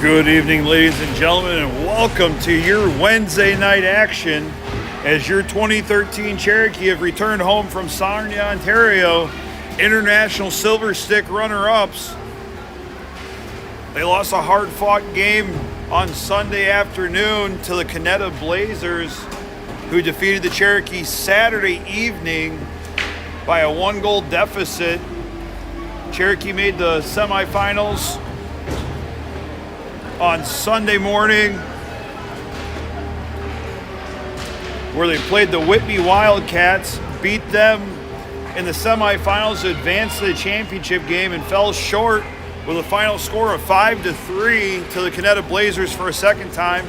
Good evening, ladies and gentlemen, and welcome to your Wednesday night action as your 2013 Cherokee have returned home from Sarnia, Ontario, International Silver Stick runner-ups. They lost a hard-fought game on Sunday afternoon to the Toledo Blazers, who defeated the Cherokee Saturday evening by a one-goal deficit. Cherokee made the semifinals on Sunday morning, where they played the Whitby Wildcats, beat them in the semifinals to advance to the championship game, and fell short with a final score of 5-3 to the Toledo Blazers for a second time.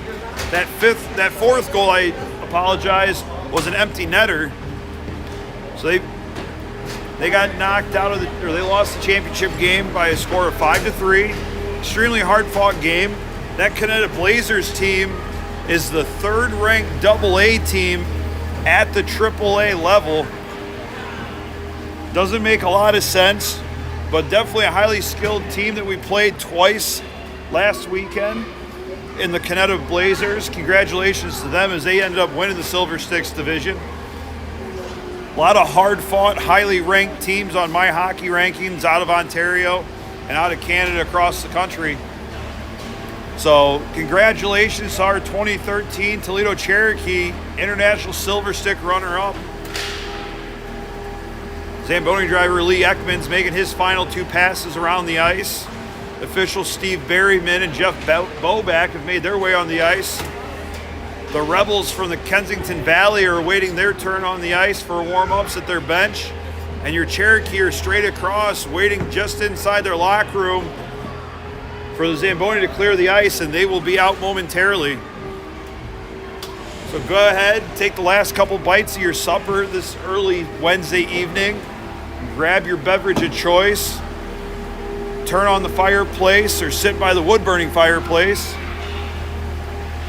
That fourth goal, I apologize, was an empty netter. So they got knocked out of they lost the championship game by a score of 5-3. Extremely hard-fought game. That Toledo Blazers team is the third-ranked AA team at the AAA level. Doesn't make a lot of sense, but definitely a highly skilled team that we played twice last weekend in the Toledo Blazers. Congratulations to them as they ended up winning the Silver Sticks division. A lot of hard-fought, highly ranked teams on my hockey rankings out of Ontario and out of Canada across the country. So congratulations to our 2013 Toledo Cherokee International Silver Stick runner-up. Zamboni driver Lee Ekman's making his final two passes around the ice. Officials Steve Berryman and Jeff Boback have made their way on the ice. The Rebels from the Kensington Valley are awaiting their turn on the ice for warm-ups at their bench. And your Cherokee are straight across, waiting just inside their locker room for the Zamboni to clear the ice, and they will be out momentarily. So go ahead, take the last couple bites of your supper this early Wednesday evening. Grab your beverage of choice. Turn on the fireplace or sit by the wood-burning fireplace.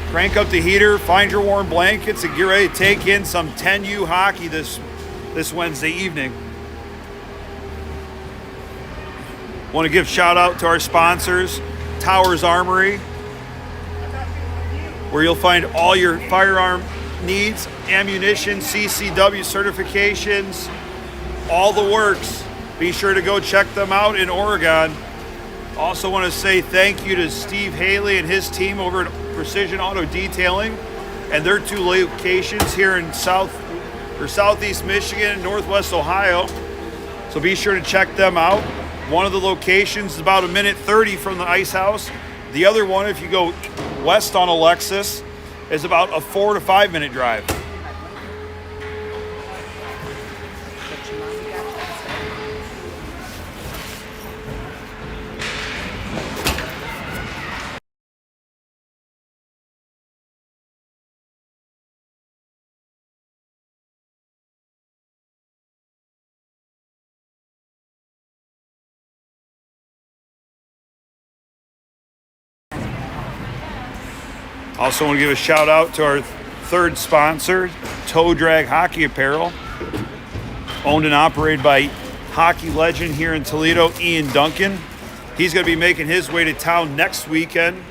Crank up the heater, find your warm blankets, and get ready to take in some 10U hockey this Wednesday evening. Want to give shout out to our sponsors, Towers Armory, where you'll find all your firearm needs, ammunition, CCW certifications, all the works. Be sure to go check them out in Oregon. Also want to say thank you to Steve Haley and his team over at Precision Auto Detailing and their two locations here in Southeast Michigan and Northwest Ohio. So be sure to check them out. One of the locations is about 1:30 from the Ice House. The other one, if you go west on Alexis, is about a 4 to 5 minute drive. Also want to give a shout out to our third sponsor, Toe Drag Hockey Apparel, owned and operated by hockey legend here in Toledo, Ian Duncan. He's going to be making his way to town next weekend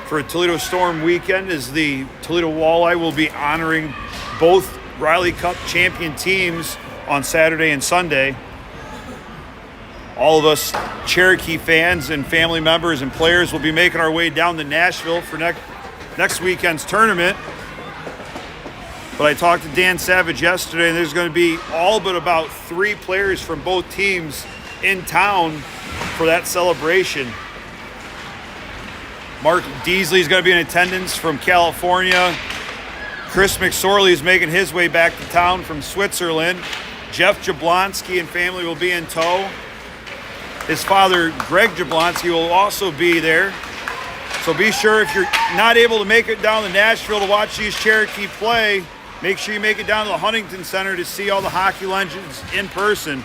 for a Toledo Storm weekend, as the Toledo Walleye will be honoring both Riley Cup champion teams on Saturday and Sunday. All of us Cherokee fans and family members and players will be making our way down to Nashville for next weekend's tournament. But I talked to Dan Savage yesterday, and there's going to be all but about 3 players from both teams in town for that celebration. Mark Deasley is going to be in attendance from California. Chris McSorley is making his way back to town from Switzerland. Jeff Jablonski and family will be in tow. His father, Greg Jablonski, will also be there. So be sure, if you're not able to make it down to Nashville to watch these Cherokee play, make sure you make it down to the Huntington Center to see all the hockey legends in person.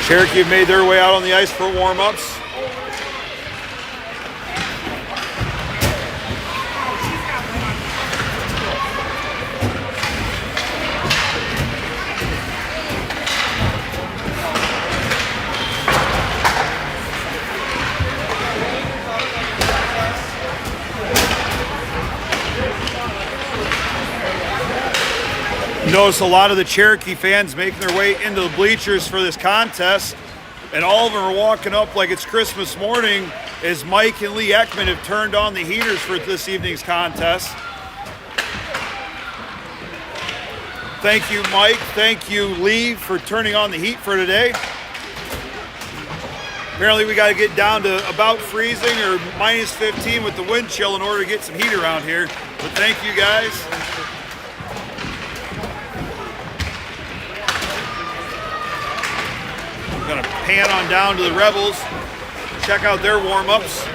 Cherokee have made their way out on the ice for warm-ups. Notice a lot of the Cherokee fans making their way into the bleachers for this contest, and all of them are walking up like it's Christmas morning as Mike and Lee Ekman have turned on the heaters for this evening's contest. Thank you, Mike. Thank you, Lee, for turning on the heat for today. Apparently we got to get down to about freezing or minus 15 with the wind chill in order to get some heat around here. But thank you guys. I'm gonna pan on down to the Rebels, check out their warm-ups.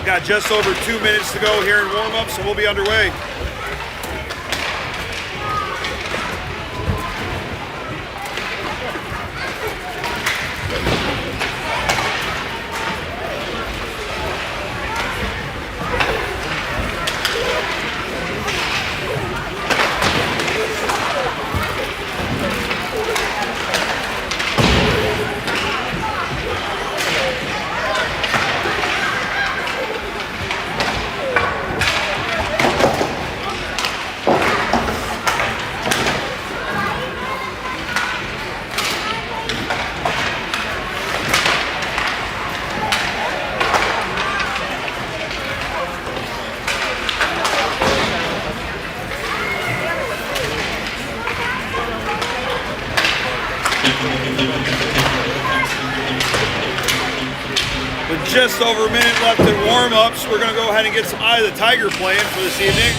Got just over 2 minutes to go here in warm-ups, so we'll be underway. With just over a minute left in warm-ups, we're going to go ahead and get some Eye of the Tiger playing for this evening.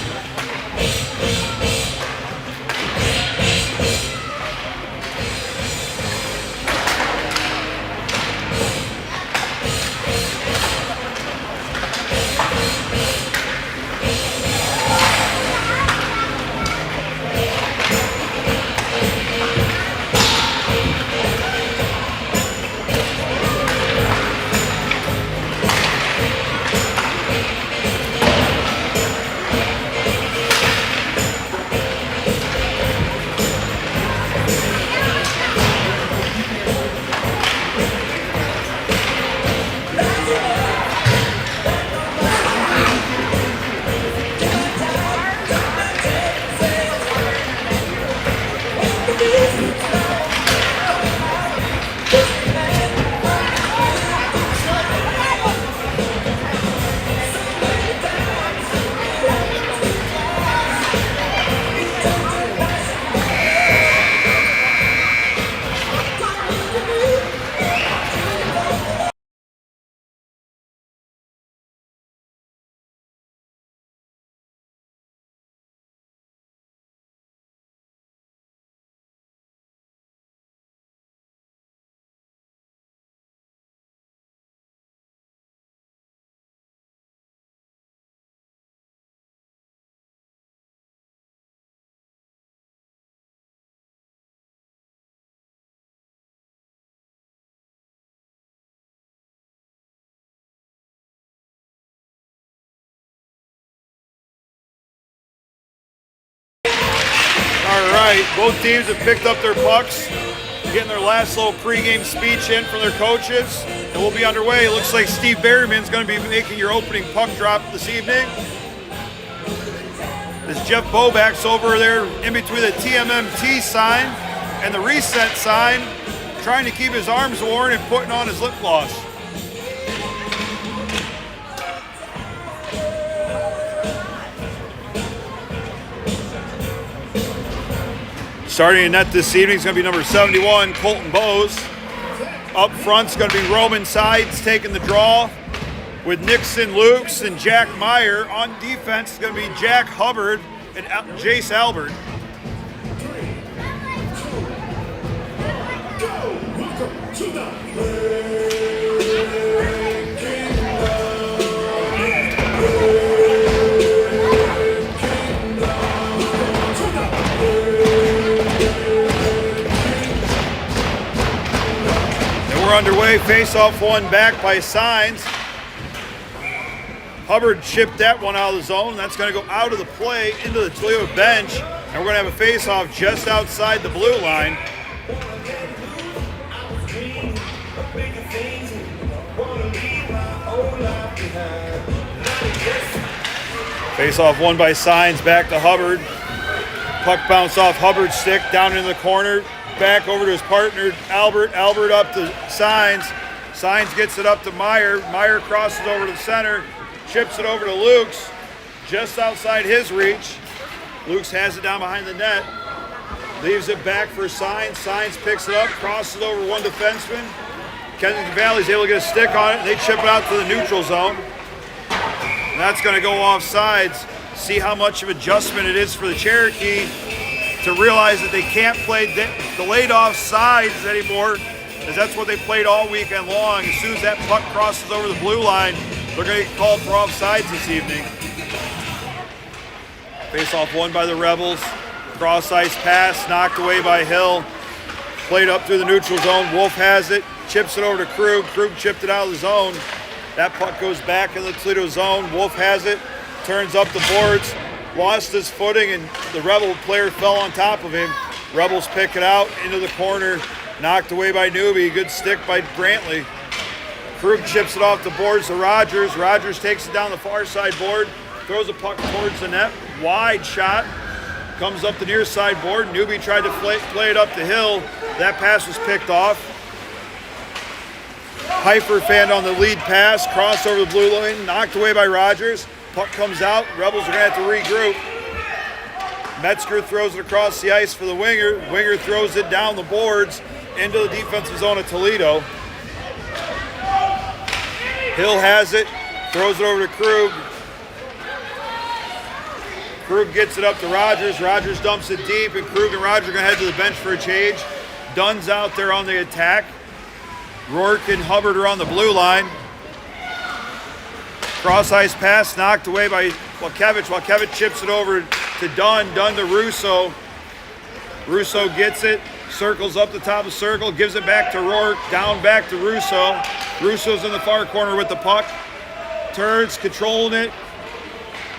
All right, both teams have picked up their pucks, getting their last little pregame speech in from their coaches, and we'll be underway. It looks like Steve Berryman's going to be making your opening puck drop this evening. As Jeff Boback's over there in between the TMMT sign and the reset sign, trying to keep his arms warm and putting on his lip gloss. Starting in net this evening is going to be number 71, Colton Bowes. Up front's going to be Roman Sides taking the draw with Nixon Lukes and Jack Meyer. On defense is going to be Jack Hubbard and Jace Albert. Underway, face-off one back by Signs. Hubbard chipped that one out of the zone. That's going to go out of the play into the Toledo bench, and we're going to have a face-off just outside the blue line. Face-off one by Signs, back to Hubbard. Puck bounced off Hubbard's stick, down into the corner, back over to his partner, Albert. Albert up to Signs. Signs gets it up to Meyer. Meyer crosses over to the center, chips it over to Lukes, just outside his reach. Lukes has it down behind the net, leaves it back for Signs. Signs picks it up, crosses over one defenseman. Kensington Valley's able to get a stick on it, and they chip it out to the neutral zone. And that's going to go off sides. See how much of adjustment it is for the Cherokee to realize that they can't play delayed off sides anymore, as that's what they played all weekend long. As soon as that puck crosses over the blue line, they're going to get called for offsides this evening. Face-off won by the Rebels. Cross-ice pass, knocked away by Hill. Played up through the neutral zone. Wolf has it, chips it over to Krug. Krug chipped it out of the zone. That puck goes back in the Toledo zone. Wolf has it, turns up the boards, lost his footing, and the Rebel player fell on top of him. Rebels pick it out into the corner, knocked away by Newby. Good stick by Brantley. Krug chips it off the boards to Rogers. Rogers takes it down the far side board, throws a puck towards the net. Wide shot, comes up the near side board. Newby tried to play it up the hill. That pass was picked off. Heifer fanned on the lead pass, crossed over the blue line, knocked away by Rogers. Puck comes out, Rebels are going to have to regroup. Metzger throws it across the ice for the winger. Winger throws it down the boards into the defensive zone of Toledo. Hill has it, throws it over to Krug. Krug gets it up to Rogers. Rogers dumps it deep, and Krug and Rogers are going to head to the bench for a change. Dunn's out there on the attack. Rourke and Hubbard are on the blue line. Cross-ice pass knocked away by Walkevich. Walkevich chips it over to Dunn. Dunn to Russo. Russo gets it, circles up the top of the circle, gives it back to Rourke, down back to Russo. Russo's in the far corner with the puck. Turns, controlling it.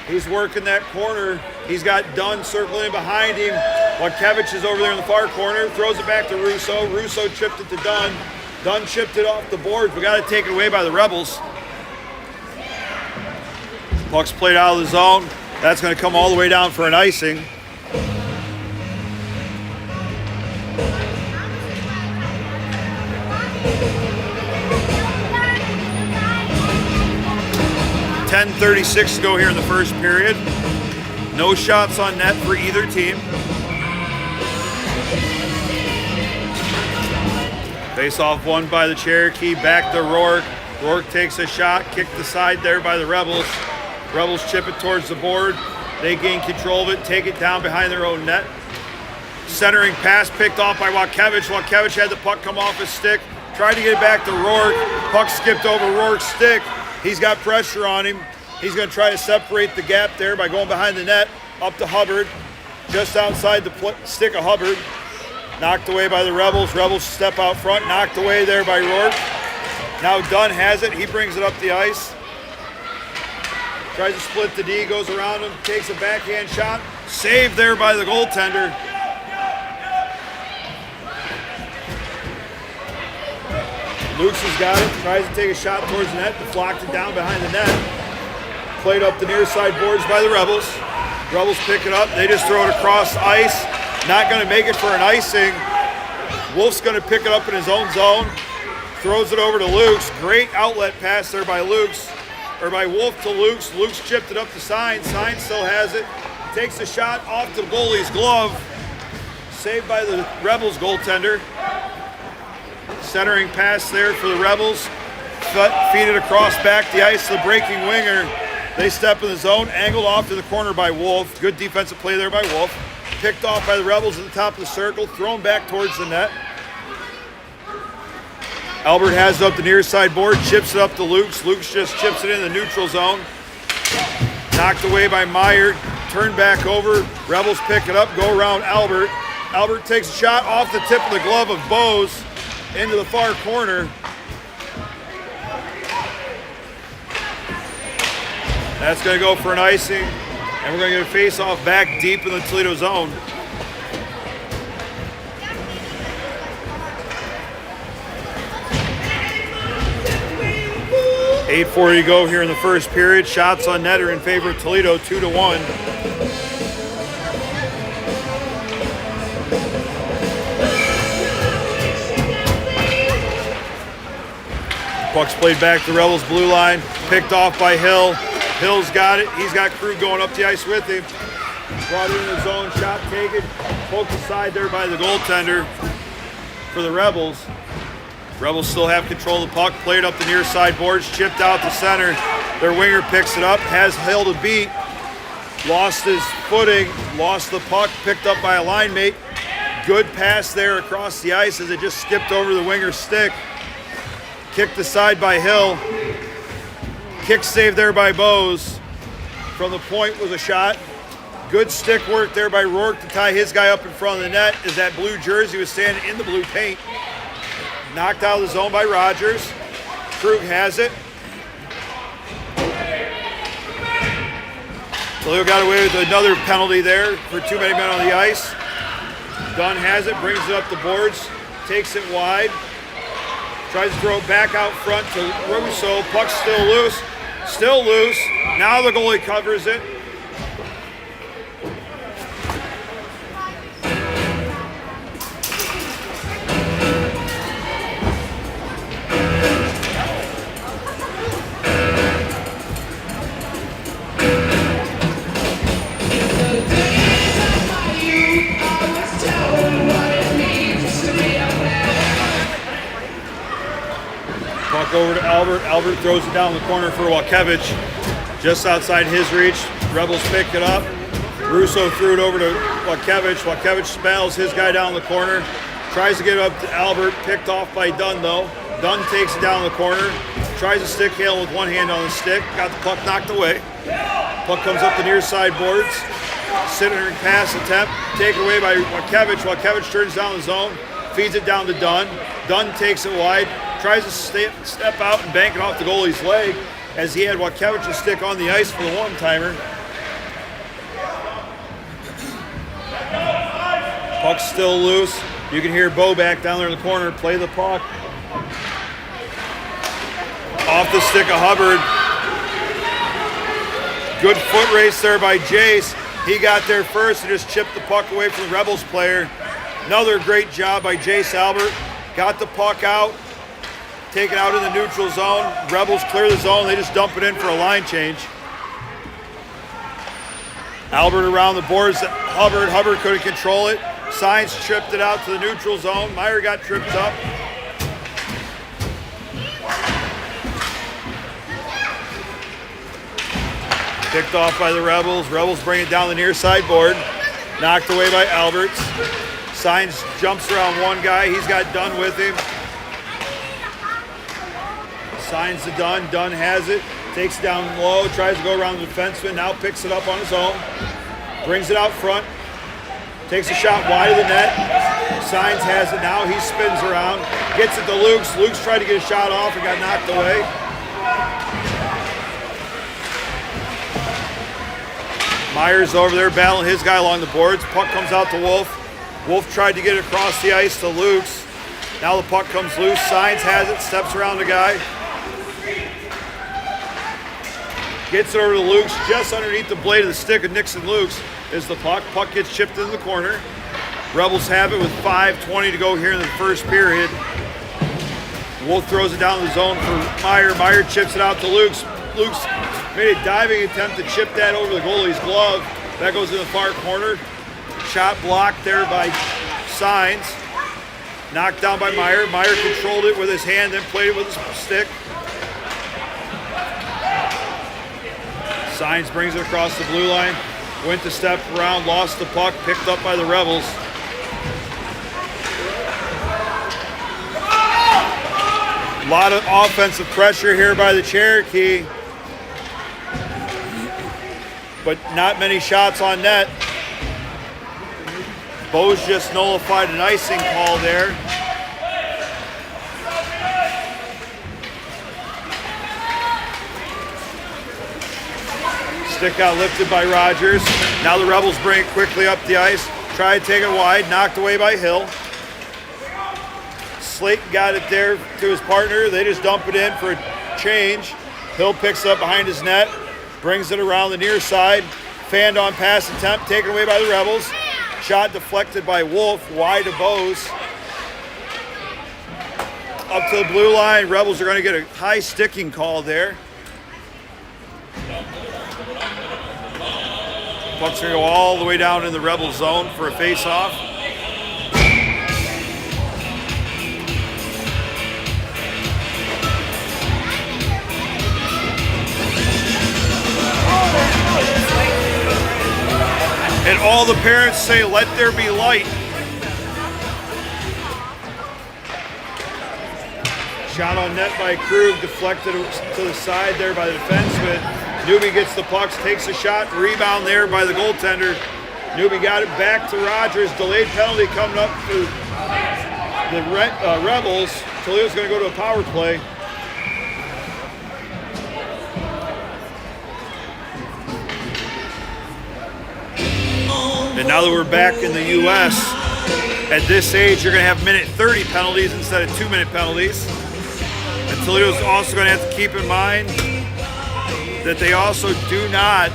He's working that corner. He's got Dunn circling behind him. Walkevich is over there in the far corner, throws it back to Russo. Russo chipped it to Dunn. Dunn chipped it off the boards. We got to take it away by the Rebels. Puck's played out of the zone. That's going to come all the way down for an icing. .10:36 to go here in the first period. No shots on net for either team. Face-off won by the Cherokee, back to Rourke. Rourke takes a shot, kicked aside there by the Rebels. Rebels chip it towards the board. They gain control of it, take it down behind their own net. Centering pass picked off by Walkevich. Walkevich had the puck come off his stick, tried to get it back to Rourke. Puck skipped over Rourke's stick. He's got pressure on him. He's going to try to separate the gap there by going behind the net, up to Hubbard, just outside the stick of Hubbard. Knocked away by the Rebels. Rebels step out front, knocked away there by Rourke. Now Dunn has it. He brings it up the ice. Tries to split the D, goes around him, takes a backhand shot. Saved there by the goaltender. Lukes has got it. Tries to take a shot towards the net. Deflected it down behind the net. Played up the near side boards by the Rebels. Rebels pick it up. They just throw it across ice. Not going to make it for an icing. Wolf's going to pick it up in his own zone. Throws it over to Lukes. Great outlet pass there by Lukes. Or by Wolf to Lukes. Lukes chipped it up to Signs. Signs still has it. Takes a shot off the goalie's glove. Saved by the Rebels goaltender. Centering pass there for the Rebels. Feed it across back the ice to the breaking winger. They step in the zone. Angled off to the corner by Wolf. Good defensive play there by Wolf. Picked off by the Rebels at the top of the circle, thrown back towards the net. Albert has it up the near side board, chips it up to Lukes. Lukes just chips it in the neutral zone. Knocked away by Meyer, turned back over. Rebels pick it up, go around Albert. Albert takes a shot off the tip of the glove of Bose into the far corner. That's going to go for an icing. And we're going to get a face-off back deep in the Toledo zone. .8:40 to go here in the first period. Shots on net are in favor of Toledo, 2-1. Puck's played back to Rebels blue line. Picked off by Hill. Hill's got it. He's got Krug going up the ice with him. Brought it in the zone. Shot taken. Poked aside there by the goaltender for the Rebels. Rebels still have control of the puck. Played up the near side boards. Chipped out to center. Their winger picks it up. Has Hill to beat. Lost his footing. Lost the puck. Picked up by a line mate. Good pass there across the ice as it just skipped over the winger's stick. Kicked aside by Hill. Kick save there by Bose. From the point was a shot. Good stick work there by Rourke to tie his guy up in front of the net as that blue jersey was standing in the blue paint. Knocked out of the zone by Rogers. Krug has it. Toledo got away with another penalty there for too many men on the ice. Dunn has it, brings it up the boards, takes it wide. Tries to throw it back out front to Russo. Puck's still loose. Still loose. Now the goalie covers it. Puck over to Albert. Albert throws it down the corner for Walkiewicz. Just outside his reach. Rebels pick it up. Russo threw it over to Walkiewicz. Walkiewicz spells his guy down the corner. Tries to get it up to Albert. Picked off by Dunn though. Dunn takes it down the corner. Tries to stick Hale with one hand on the stick. Got the puck knocked away. Puck comes up the near side boards. Centering pass attempt. Taken away by Walkiewicz. Walkiewicz turns down the zone. Feeds it down to Dunn. Dunn takes it wide. Tries to step out and bank it off the goalie's leg as he had Walkiewicz's stick on the ice for the one-timer. Puck's still loose. You can hear Boback down there in the corner play the puck. Off the stick of Hubbard. Good foot race there by Jace. He got there first and just chipped the puck away from the Rebels player. Another great job by Jace Albert. Got the puck out. Taken out in the neutral zone. Rebels clear the zone. They just dump it in for a line change. Albert around the boards. Hubbard. Hubbard couldn't control it. Sainz tripped it out to the neutral zone. Meyer got tripped up. Picked off by the Rebels. Rebels bring it down the near side board. Knocked away by Alberts. Sainz jumps around one guy. He's got Dunn with him. Signs to Dunn. Dunn has it. Takes it down low. Tries to go around the defenseman. Now picks it up on his own. Brings it out front. Takes a shot wide of the net. Signs has it now. He spins around. Gets it to Lukes. Lukes tried to get a shot off and got knocked away. Myers over there battling his guy along the boards. Puck comes out to Wolf. Wolf tried to get it across the ice to Lukes. Now the puck comes loose. Signs has it. Steps around the guy. Gets it over to Lukes. Just underneath the blade of the stick of Nixon Lukes is the puck. Puck gets chipped in the corner. Rebels have it with 5:20 to go here in the first period. Wolf throws it down the zone for Meyer. Meyer chips it out to Lukes. Lukes made a diving attempt to chip that over the goalie's glove. That goes in the far corner. Shot blocked there by Signs. Knocked down by Meyer. Meyer controlled it with his hand, then played it with his stick. Signs brings it across the blue line. Went to step around, lost the puck, picked up by the Rebels. A lot of offensive pressure here by the Cherokee, but not many shots on net. Bose just nullified an icing call there. Stick got lifted by Rogers. Now the Rebels bring it quickly up the ice. Try to take it wide, knocked away by Hill. Slayton got it there to his partner. They just dump it in for a change. Hill picks it up behind his net, brings it around the near side. Fanned on pass attempt, taken away by the Rebels. Shot deflected by Wolf, wide to Bose. up to the blue line. Rebels are going to get a high sticking call there. Puck's going to go all the way down in the Rebel zone for a face-off. And all the parents say, "Let there be light." Shot on net by Krug, deflected to the side there by the defenseman. Newby gets the pucks, takes a shot, rebound there by the goaltender. Newby got it back to Rogers. Delayed penalty coming up for the Rebels. Toledo's going to go to a power play. And now that we're back in the U.S., at this age, you're going to have minute 30 penalties instead of 2-minute penalties. And Toledo's also going to have to keep in mind that they also do not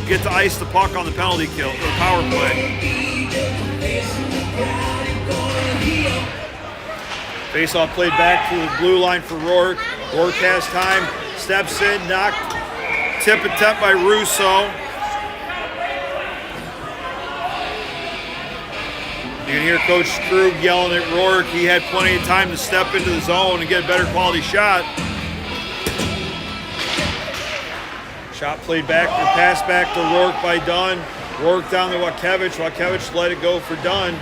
get to ice the puck on the penalty kill, or power play. Face-off played back to the blue line for Rourke. Rourke has time, steps in, knocked, tip attempt by Russo. You can hear Coach Krug yelling at Rourke. He had plenty of time to step into the zone and get a better quality shot. Shot played back, or pass back to Rourke by Dunn. Rourke down to Wakiewicz. Wakiewicz let it go for Dunn.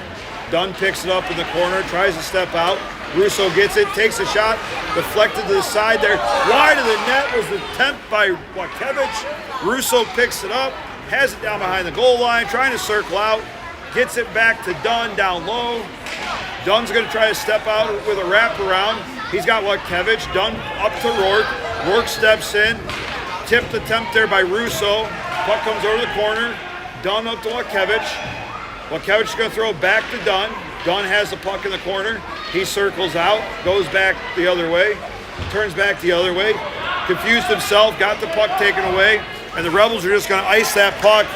Dunn picks it up in the corner, tries to step out. Russo gets it, takes a shot, deflected to the side there. Wide of the net was the attempt by Wakiewicz. Russo picks it up, has it down behind the goal line, trying to circle out. Gets it back to Dunn down low. Dunn's going to try to step out with a wraparound. He's got Wakiewicz. Dunn up to Rourke. Rourke steps in. Tipped attempt there by Russo. Puck comes over the corner. Dunn up to Wakiewicz. Wakiewicz is going to throw it back to Dunn. Dunn has the puck in the corner. He circles out, goes back the other way, turns back the other way. Confused himself, got the puck taken away, and the Rebels are just going to ice that puck.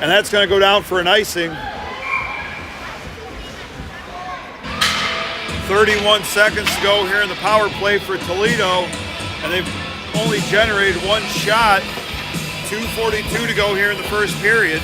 And that's going to go down for an icing. 31 seconds to go here in the power play for Toledo. And they've only generated one shot. 2:42 to go here in the first period.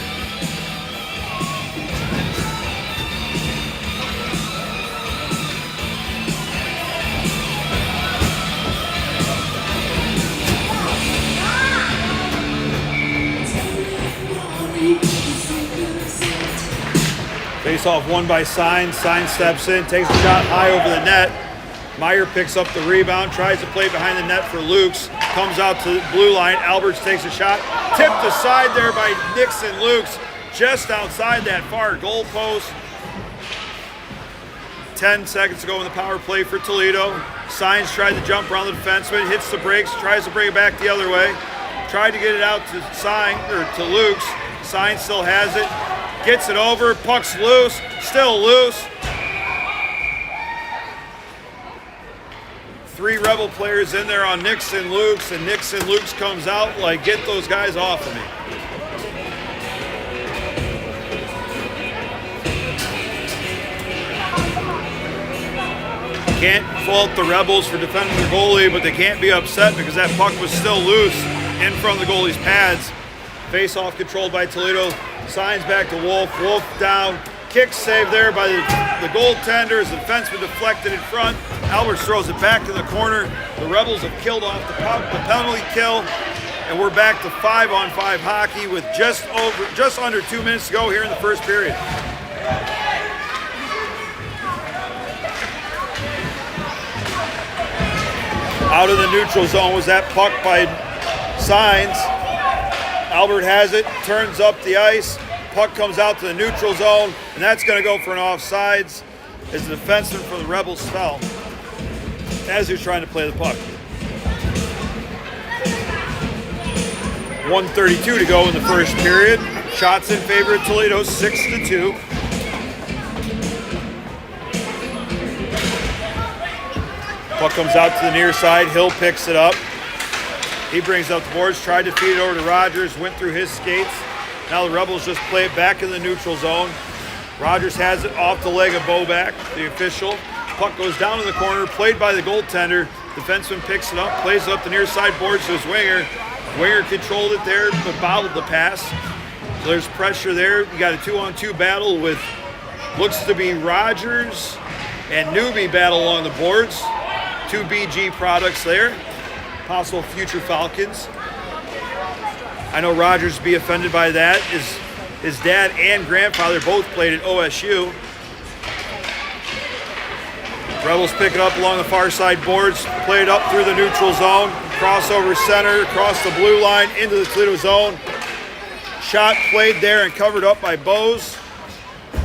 Face-off won by Signs. Signs steps in, takes a shot high over the net. Meyer picks up the rebound, tries to play behind the net for Lukes. Comes out to the blue line. Alberts takes a shot. Tipped aside there by Nixon Lukes, just outside that far goal post. 10 seconds to go in the power play for Toledo. Signs tried to jump around the defenseman, hits the brakes, tries to bring it back the other way. Tried to get it out to Lukes. Signs still has it. Gets it over, puck's loose, still loose. 3 Rebel players in there on Nixon Lukes, and Nixon Lukes comes out like, "Get those guys off of me." Can't fault the Rebels for defending their goalie, but they can't be upset because that puck was still loose in front of the goalie's pads. Face-off controlled by Toledo. Signs back to Wolf. Wolf down. Kick save there by the goaltender as the defenseman deflected in front. Alberts throws it back in the corner. The Rebels have killed off the penalty kill, and we're back to 5-on-5 hockey with just under 2 minutes to go here in the first period. Out of the neutral zone was that puck by Signs. Albert has it, turns up the ice, puck comes out to the neutral zone, and that's going to go for an offsides as the defenseman for the Rebels fell as he was trying to play the puck. 1:32 to go in the first period. Shots in favor of Toledo, 6-2. Puck comes out to the near side. Hill picks it up. He brings up the boards, tried to feed it over to Rogers, went through his skates. Now the Rebels just play it back in the neutral zone. Rogers has it off the leg of Boback, the official. Puck goes down in the corner, played by the goaltender. Defenseman picks it up, plays it up the near side boards to his winger. Winger controlled it there, but bobbled the pass. So there's pressure there. You got a 2-on-2 battle with looks to be Rogers and Newbie battle along the boards. 2 BG products there. Possible future Falcons. I know Rogers would be offended by that. His dad and grandfather both played at OSU. Rebels pick it up along the far side boards, play it up through the neutral zone, crossover center, across the blue line, into the Toledo zone. Shot played there and covered up by Bose.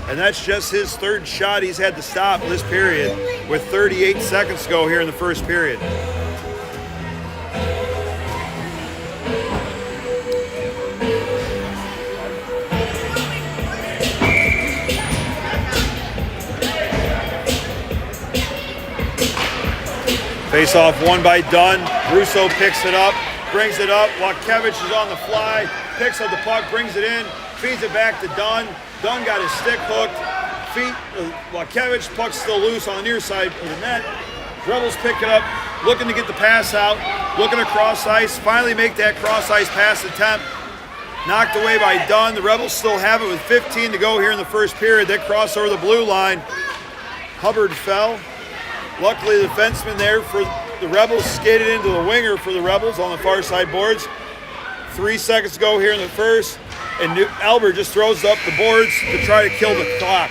And that's just his third shot he's had to stop this period with 38 seconds to go here in the first period. Face off won by Dunn. Russo picks it up, brings it up. Wakevich is on the fly, picks up the puck, brings it in, feeds it back to Dunn. Dunn got his stick hooked. Wakevich, puck's still loose on the near side of the net. Rebels pick it up, looking to get the pass out, looking to cross ice, finally make that cross ice pass attempt. Knocked away by Dunn. The Rebels still have it with 15 to go here in the first period. They cross over the blue line. Hubbard fell. Luckily, the defenseman there for the Rebels skated into the winger for the Rebels on the far side boards. 3 seconds to go here in the first, and Albert just throws up the boards to try to kill the clock.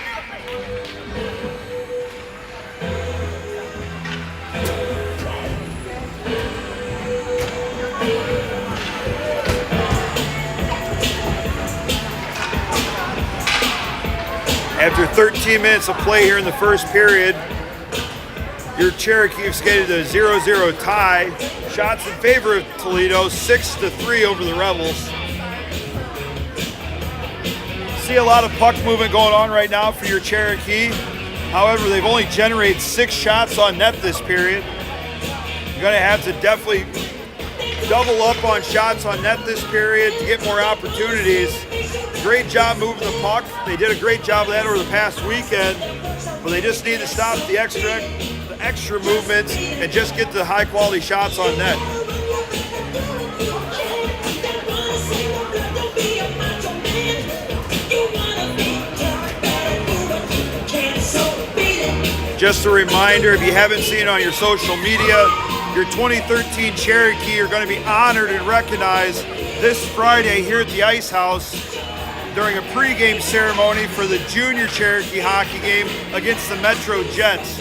After 13 minutes of play here in the first period, your Cherokee have skated a 0-0 tie. Shots in favor of Toledo, 6-3 over the Rebels. See a lot of puck movement going on right now for your Cherokee. However, they've only generated 6 shots on net this period. You're going to have to definitely double up on shots on net this period to get more opportunities. Great job moving the puck. They did a great job of that over the past weekend, but they just need to stop the extra movements and just get the high quality shots on net. Just a reminder, if you haven't seen it on your social media, your 2013 Cherokee are going to be honored and recognized this Friday here at the Ice House during a pregame ceremony for the Junior Cherokee hockey game against the Metro Jets.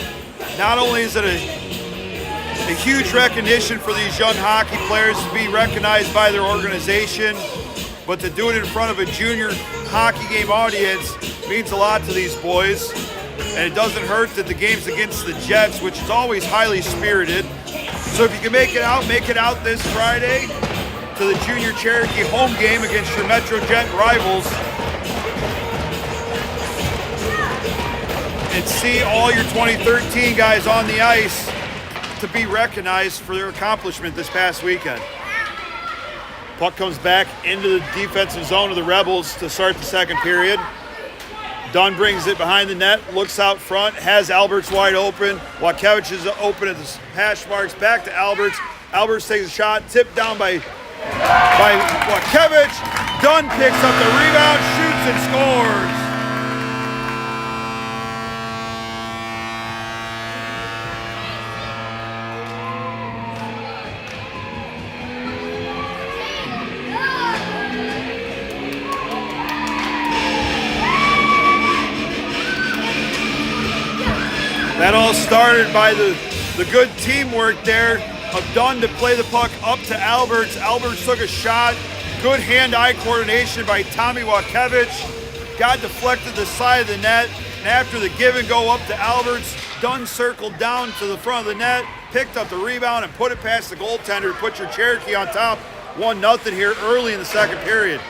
Not only is it a huge recognition for these young hockey players to be recognized by their organization, but to do it in front of a junior hockey game audience means a lot to these boys. And it doesn't hurt that the game's against the Jets, which is always highly spirited. So if you can make it out this Friday to the Junior Cherokee home game against your Metro Jet rivals, and see all your 2013 guys on the ice to be recognized for their accomplishment this past weekend. Puck comes back into the defensive zone of the Rebels to start the second period. Dunn brings it behind the net, looks out front, has Alberts wide open. Wakevich is open at the hash marks, back to Alberts. Alberts takes a shot, tipped down by Wakevich. Dunn picks up the rebound, shoots and scores. That all started by the good teamwork there of Dunn to play the puck up to Alberts. Alberts took a shot. Good hand-eye coordination by Tommy Wakevich. Got deflected the side of the net. And after the give and go up to Alberts, Dunn circled down to the front of the net, picked up the rebound and put it past the goaltender to put your Cherokee on top 1-0 here early in the second period.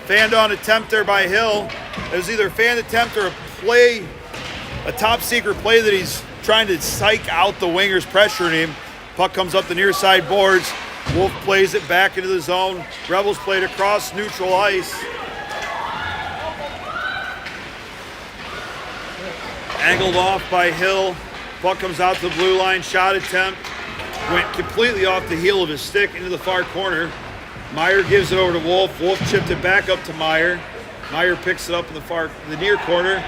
Fanned on attempt there by Hill. It was either a fan attempt or a top secret play that he's trying to psych out the wingers pressuring him. Puck comes up the near side boards. Wolf plays it back into the zone. Rebels played across neutral ice. Angled off by Hill. Puck comes out to the blue line. Shot attempt. Went completely off the heel of his stick into the far corner. Meyer gives it over to Wolf. Wolf chipped it back up to Meyer. Meyer picks it up in the near corner.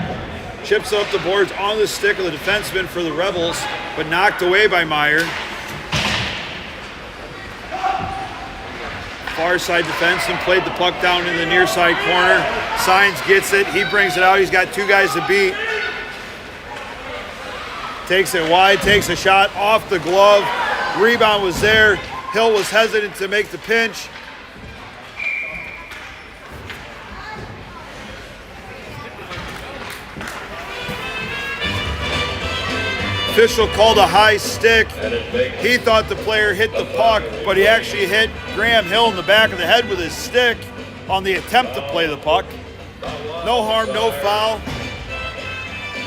Chips up the boards on the stick of the defenseman for the Rebels, but knocked away by Meyer. Far side defenseman played the puck down in the near side corner. Signs gets it. He brings it out. He's got two guys to beat. Takes it wide, takes a shot off the glove. Rebound was there. Hill was hesitant to make the pinch. Official called a high stick. He thought the player hit the puck, but he actually hit Graham Hill in the back of the head with his stick on the attempt to play the puck. No harm, no foul.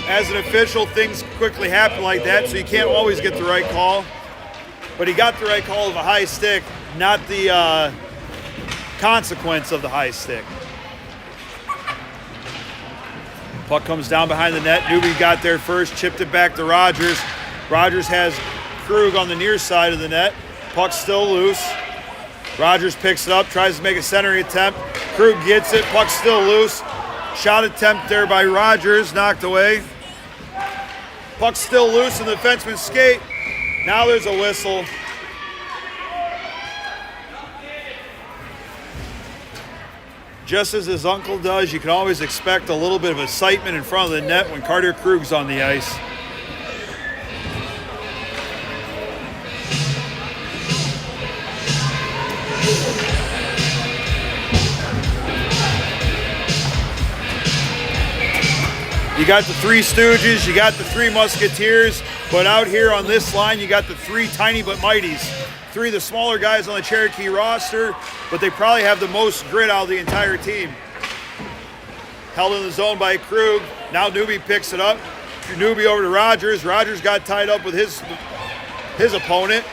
As an official, things quickly happen like that, so you can't always get the right call. But he got the right call of a high stick, not the consequence of the high stick. Puck comes down behind the net. Newby got there first, chipped it back to Rogers. Rogers has Krug on the near side of the net. Puck's still loose. Rogers picks it up, tries to make a centering attempt. Krug gets it, puck's still loose. Shot attempt there by Rogers, knocked away. Puck's still loose and the defenseman skate. Now there's a whistle. Just as his uncle does, you can always expect a little bit of excitement in front of the net when Carter Krug's on the ice. You got the Three Stooges, you got the Three Musketeers, but out here on this line, you got the three tiny but mighties. Three of the smaller guys on the Cherokee roster, but they probably have the most grit out of the entire team. Held in the zone by Krug. Now Newby picks it up. Newby over to Rogers. Rogers got tied up with his opponent.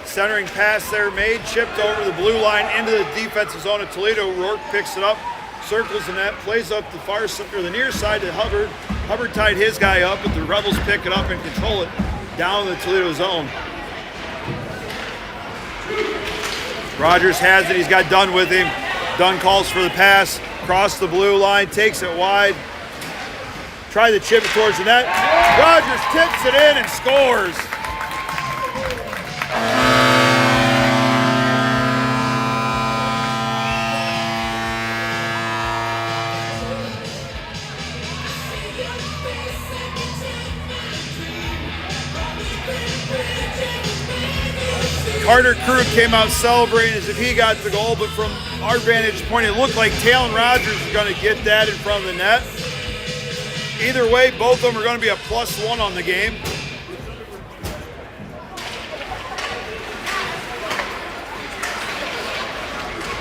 Centering pass there made, chipped over the blue line into the defensive zone of Toledo. Rourke picks it up, circles the net, plays up the near side to Hubbard. Hubbard tied his guy up, but the Rebels pick it up and control it down the Toledo zone. Rogers has it. He's got Dunn with him. Dunn calls for the pass. Across the blue line. Takes it wide. Try to chip it towards the net. Rogers tips it in and scores. Carter Krug came out celebrating as if he got the goal, but from our vantage point, it looked like Talon Rogers was going to get that in front of the net. Either way, both of them are going to be a +1 on the game.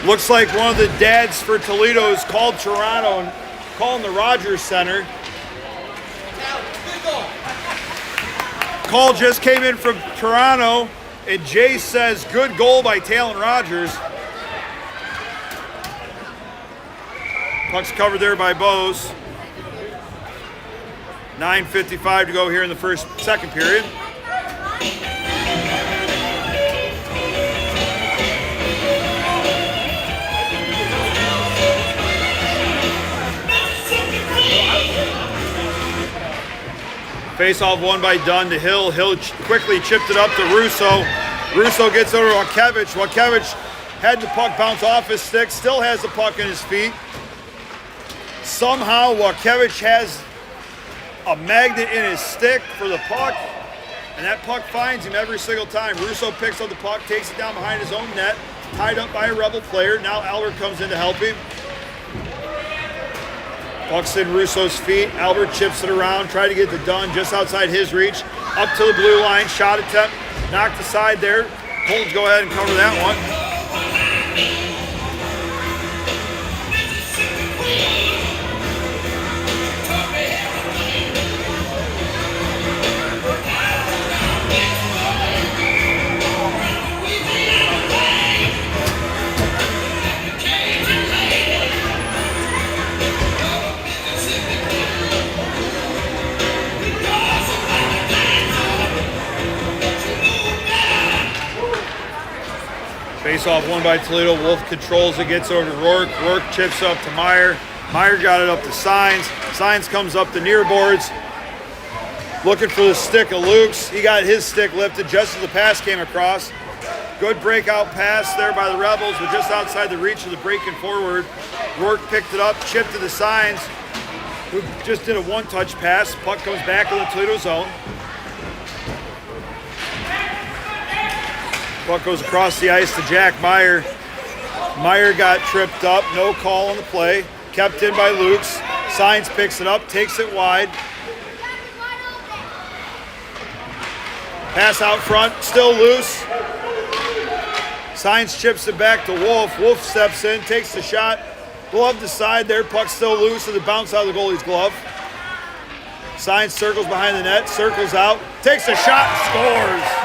Looks like one of the dads for Toledo has called Toronto and calling the Rogers Center. Call just came in from Toronto. And Jay says, good goal by Talon Rogers. Puck's covered there by Bose. 9:55 to go here in the second period. Face-off won by Dunn to Hill. Hill quickly chipped it up to Russo. Russo gets over to Walkiewicz. Walkiewicz had the puck bounce off his stick, still has the puck in his feet. Somehow Walkiewicz has a magnet in his stick for the puck, and that puck finds him every single time. Russo picks up the puck, takes it down behind his own net, tied up by a Rebel player. Now Albert comes in to help him. Puck's in Russo's feet. Albert chips it around, tried to get the Dunn just outside his reach. Up to the blue line, shot attempt, knocked aside there. Colts go ahead and cover that one. Face off won by Toledo. Wolf controls it, gets over to Rourke. Rourke chips up to Meyer. Meyer got it up to Signs. Signs comes up the near boards. Looking for the stick of Luke's. He got his stick lifted just as the pass came across. Good breakout pass there by the Rebels, but just outside the reach of the breaking forward. Rourke picked it up, chipped to the Signs, who just did a one-touch pass. Puck comes back in the Toledo zone. Puck goes across the ice to Jack Meyer. Meyer got tripped up, no call on the play. Kept in by Luke's. Signs picks it up, takes it wide. Pass out front, still loose. Signs chips it back to Wolf. Wolf steps in, takes the shot. Glove to side there, puck still loose, and it bounced out of the goalie's glove. Signs circles behind the net, circles out, takes a shot and scores.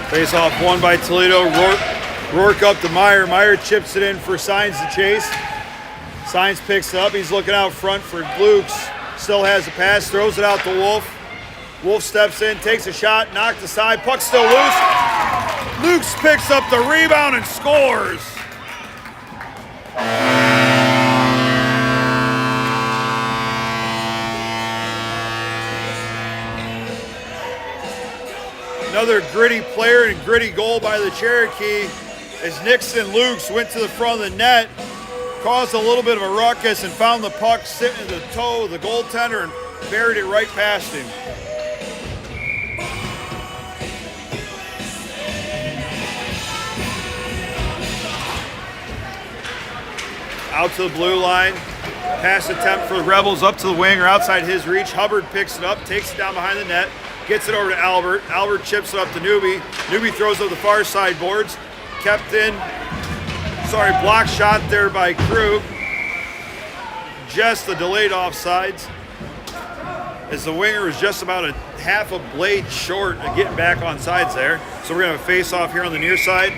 Face off won by Toledo. Rourke up to Meyer. Meyer chips it in for Signs to chase. Signs picks it up. He's looking out front for Luke's. Still has the pass. Throws it out to Wolf. Wolf steps in, takes a shot, knocked aside. Puck still loose. Luke's picks up the rebound and scores. Another gritty player and gritty goal by the Cherokee as Nixon Lukes went to the front of the net, caused a little bit of a ruckus and found the puck sitting at the toe of the goaltender and buried it right past him. Out to the blue line. Pass attempt for the Rebels up to the wing or outside his reach. Hubbard picks it up, takes it down behind the net. Gets it over to Albert. Albert chips it up to Newby. Newby throws up the far side boards. Kept in. Block shot there by Krug. Just the delayed offsides. As the winger was just about a half a blade short of getting back on sides there. So we're going to have a face off here on the near side.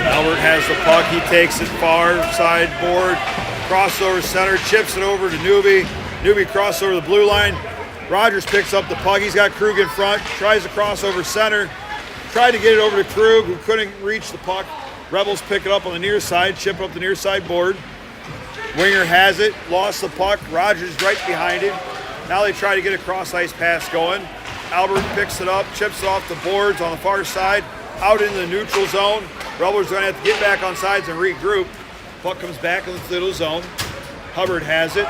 Albert has the puck, he takes it far side board, crossover center, chips it over to Newby. Newby cross over the blue line. Rogers picks up the puck, he's got Krug in front, tries to cross over center, tried to get it over to Krug, who couldn't reach the puck. Rebels pick it up on the near side, chip up the near side board. Winger has it, lost the puck, Rogers right behind him. Now they try to get a cross ice pass going. Albert picks it up, chips it off the boards on the far side, out into the neutral zone. Rebels are going to have to get back on sides and regroup. Puck comes back in the Toledo zone. Hubbard has it.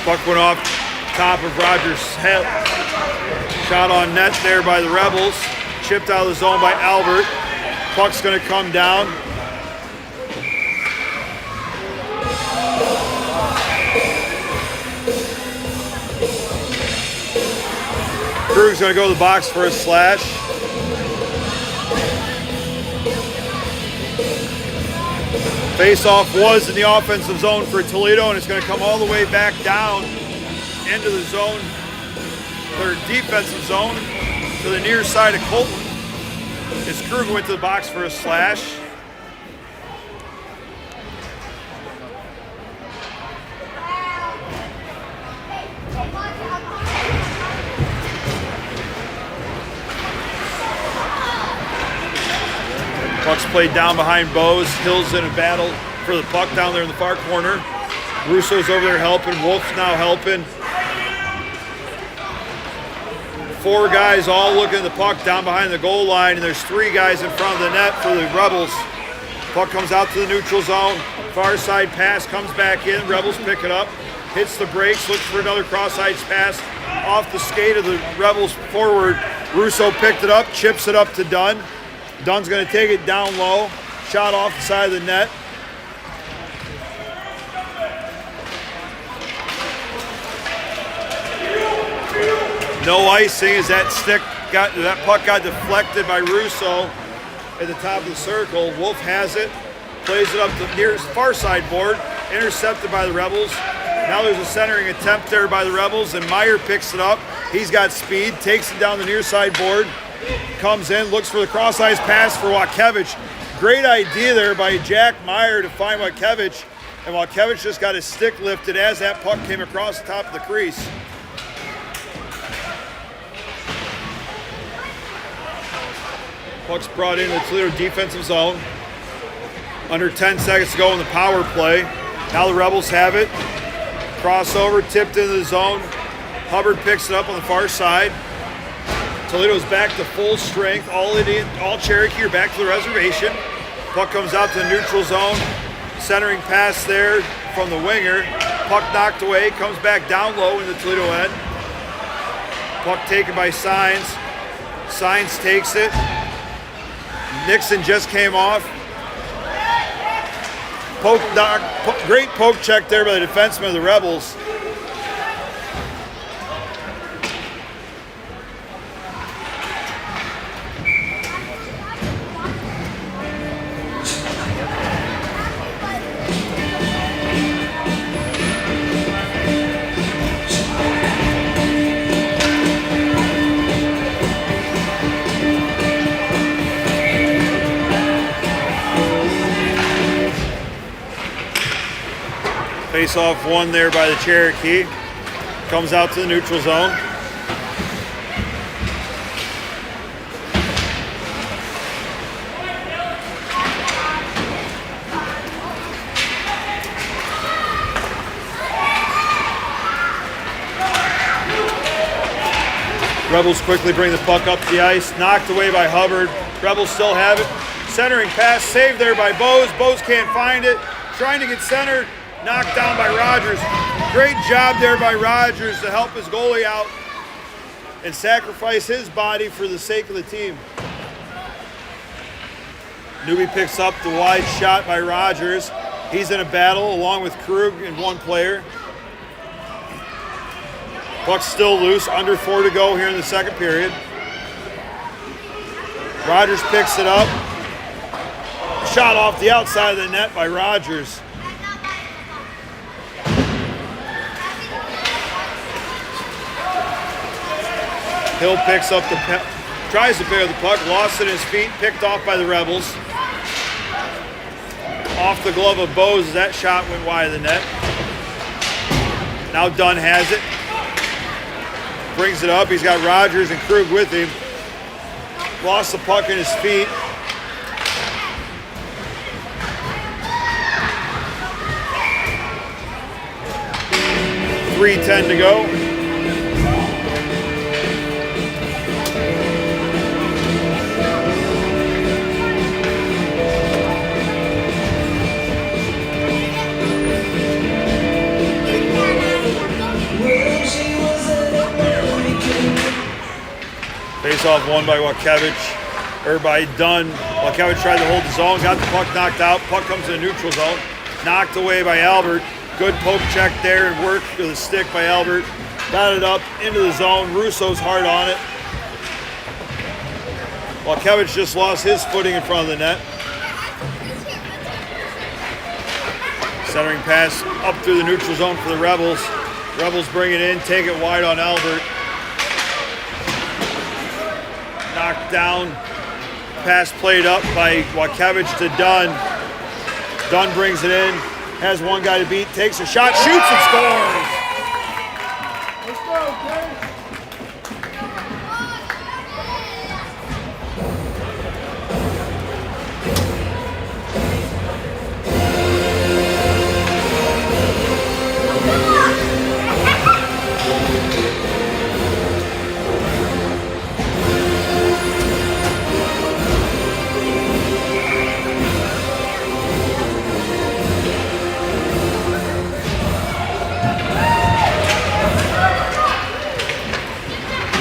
Puck went off top of Rogers' head. Shot on net there by the Rebels. Chipped out of the zone by Albert. Puck's going to come down. Krug's going to go to the box for a slash. Face-off was in the offensive zone for Toledo, and it's going to come all the way back down into the zone, their defensive zone, to the near side of Colton. As Krug went to the box for a slash. Puck's played down behind Bose. Hill's in a battle for the puck down there in the far corner. Russo's over there helping. Wolf's now helping. Four guys all looking at the puck down behind the goal line, and there's three guys in front of the net for the Rebels. Puck comes out to the neutral zone. Far side pass comes back in. Rebels pick it up. Hits the brakes. Looks for another cross-ice pass off the skate of the Rebels forward. Russo picked it up. Chips it up to Dunn. Dunn's going to take it down low. shot off the side of the net. No icing as that puck got deflected by Russo at the top of the circle. Wolf has it, plays it up to near far side board, intercepted by the Rebels. Now there's a centering attempt there by the Rebels, and Meyer picks it up. He's got speed, takes it down the near side board, comes in, looks for the cross-ice pass for Watkevich. Great idea there by Jack Meyer to find Watkevich, and Watkevich just got his stick lifted as that puck came across the top of the crease. Puck's brought into the Toledo defensive zone. Under 10 seconds to go in the power play. Now the Rebels have it. Crossover, tipped into the zone. Hubbard picks it up on the far side. Toledo's back to full strength. All Cherokee are back to the reservation. Puck comes out to the neutral zone. Centering pass there from the winger. Puck knocked away, comes back down low in the Toledo end. Puck taken by Signs. Signs takes it. Nixon just came off. Great poke check there by the defenseman of the Rebels. Face-off won there by the Cherokee. Comes out to the neutral zone. Rebels quickly bring the puck up the ice. Knocked away by Hubbard. Rebels still have it. Centering pass saved there by Bose. Bose can't find it. Trying to get centered. Knocked down by Rogers. Great job there by Rogers to help his goalie out and sacrifice his body for the sake of the team. Newby picks up the wide shot by Rogers. He's in a battle along with Krug and one player. Puck's still loose, under 4 to go here in the second period. Rogers picks it up. Shot off the outside of the net by Rogers. Hill picks up tries to pick up the puck, lost it at his feet, picked off by the Rebels. Off the glove of Bose, that shot went wide of the net. Now Dunn has it. Brings it up, he's got Rogers and Krug with him. Lost the puck in his feet. .310 to go. Face-off won by Watkevich, or by Dunn. Watkevich tried to hold the zone, got the puck knocked out. Puck comes to the neutral zone. Knocked away by Albert. Good poke check there and work with the stick by Albert. Got it up into the zone. Russo's hard on it. Watkevich just lost his footing in front of the net. Centering pass up through the neutral zone for the Rebels. Rebels bring it in, take it wide on Albert. Knocked down, pass played up by Watkevich to Dunn. Dunn brings it in, has one guy to beat, takes a shot, shoots and scores! Let's go, Jay!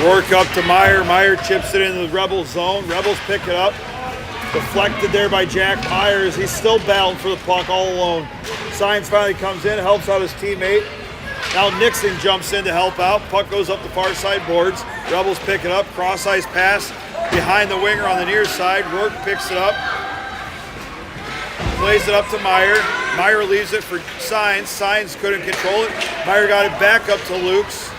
Rourke up to Meyer. Meyer chips it into the Rebels zone. Rebels pick it up. Deflected there by Jack Myers. He's still battling for the puck all alone. Signs finally comes in, helps out his teammate. Now Nixon jumps in to help out. Puck goes up the far side boards. Rebels pick it up. Cross-ice pass behind the winger on the near side. Rourke picks it up. Plays it up to Meyer. Meyer leaves it for Signs. Signs couldn't control it. Meyer got it back up to Lukes.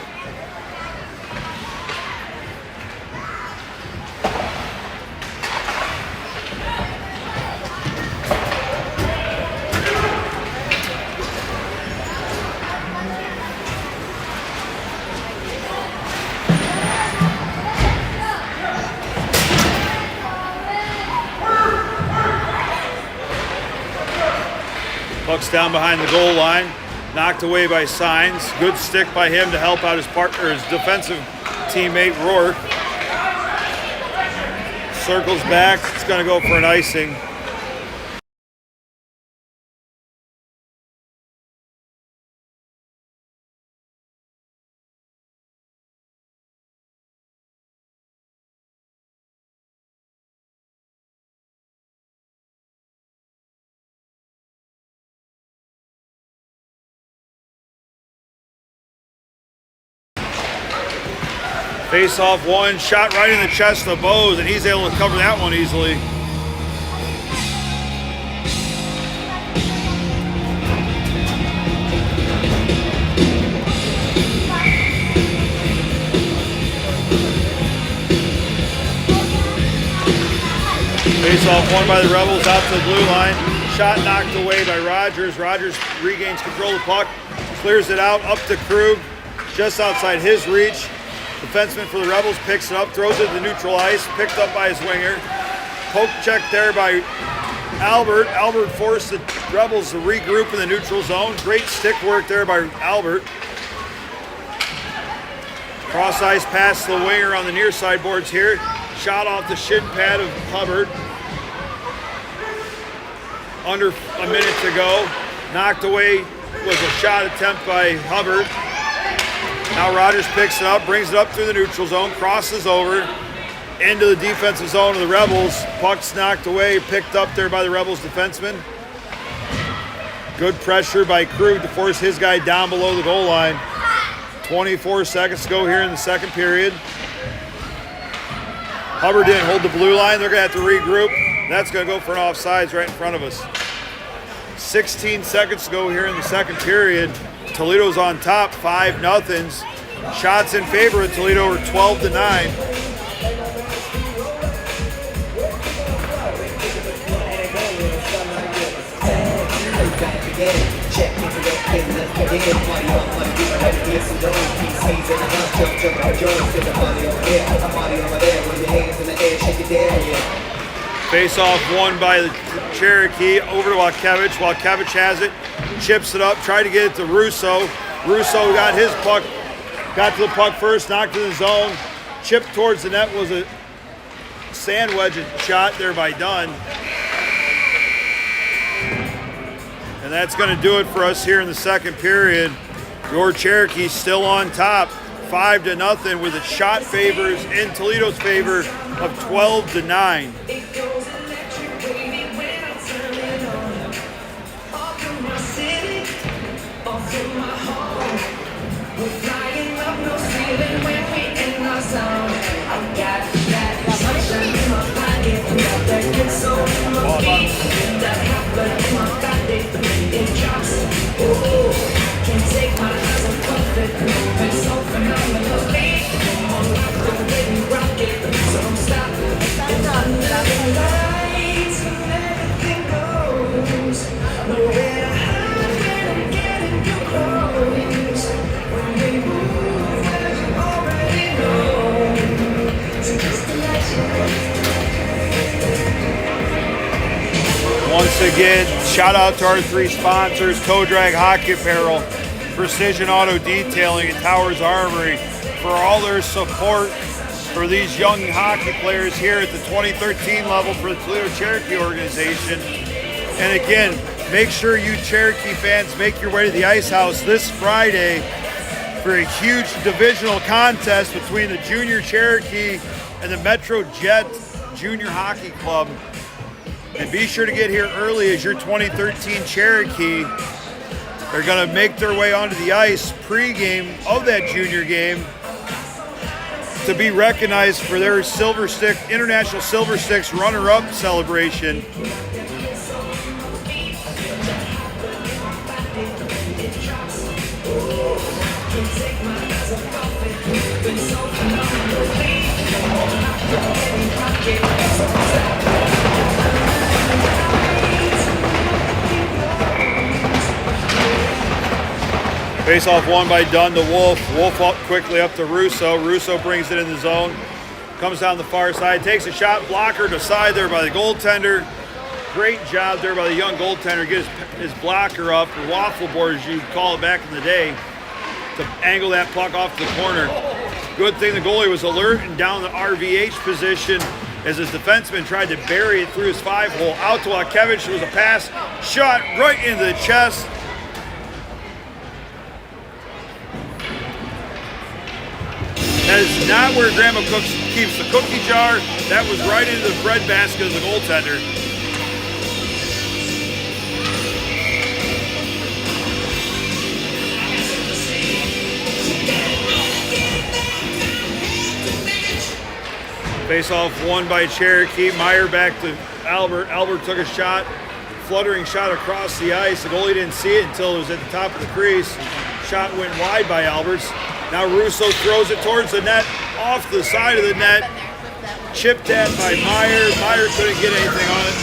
Puck's down behind the goal line, knocked away by Signs. Good stick by him to help out his partner, his defensive teammate Rourke. Circles back, it's going to go for an icing. Face off one, shot right in the chest of Bose, and he's able to cover that one easily. Face off one by the Rebels out to the blue line. Shot knocked away by Rogers. Rogers regains control of the puck, clears it out, up to Krug, just outside his reach. Defenseman for the Rebels picks it up, throws it to the neutral ice, picked up by his winger. Poke check there by Albert. Albert forced the Rebels to regroup in the neutral zone. Great stick work there by Albert. Cross ice pass to the winger on the near side boards here. Shot off the shin pad of Hubbard. Under a minute to go. Knocked away was a shot attempt by Hubbard. Now Rogers picks it up, brings it up through the neutral zone, crosses over into the defensive zone of the Rebels. Puck's knocked away, picked up there by the Rebels defenseman. Good pressure by Krug to force his guy down below the goal line. 24 seconds to go here in the second period. Hubbard didn't hold the blue line. They're going to have to regroup. That's going to go for an offsides right in front of us. 16 seconds to go here in the second period. Toledo's on top, 5-0. Shots in favor of Toledo are 12-9. Face off one by the Cherokee over to Walkevich. Walkevich has it, chips it up, tried to get it to Russo. Russo got his puck, got to the puck first, knocked it in the zone. Chipped towards the net was a sand wedge shot there by Dunn. And that's going to do it for us here in the second period. Your Cherokee still on top, 5-0, with its shot favors in Toledo's favor of 12-9. Once again, shout out to our three sponsors, Toe Drag Hockey Apparel, Precision Auto Detailing, and Towers Armory, for all their support for these young hockey players here at the 2013 level for the Toledo Cherokee organization. And again, make sure you Cherokee fans make your way to the Ice House this Friday for a huge divisional contest between the Junior Cherokee and the Metro Jet Junior Hockey Club. And be sure to get here early as your 2013 Cherokee. They're going to make their way onto the ice pre-game of that junior game to be recognized for their International Silver Sticks runner-up celebration. Face-off won by Dunn to Wolf. Wolf up quickly up to Russo. Russo brings it in the zone. Comes down the far side. Takes a shot. Blocker to side there by the goaltender. Great job there by the young goaltender. Get his blocker up, or waffle board as you call it back in the day, to angle that puck off to the corner. Good thing the goalie was alert and down the RVH position as his defenseman tried to bury it through his 5-hole. Out to Wakevich. It was a pass. Shot right into the chest. That is not where Grandma Cooks keeps the cookie jar. That was right into the bread basket of the goaltender. Face-off won by Cherokee. Meyer back to Albert. Albert took a shot, fluttering shot across the ice. The goalie didn't see it until it was at the top of the crease. Shot went wide by Alberts. Now Russo throws it towards the net, off the side of the net. Chipped at by Meyer. Meyer couldn't get anything on it.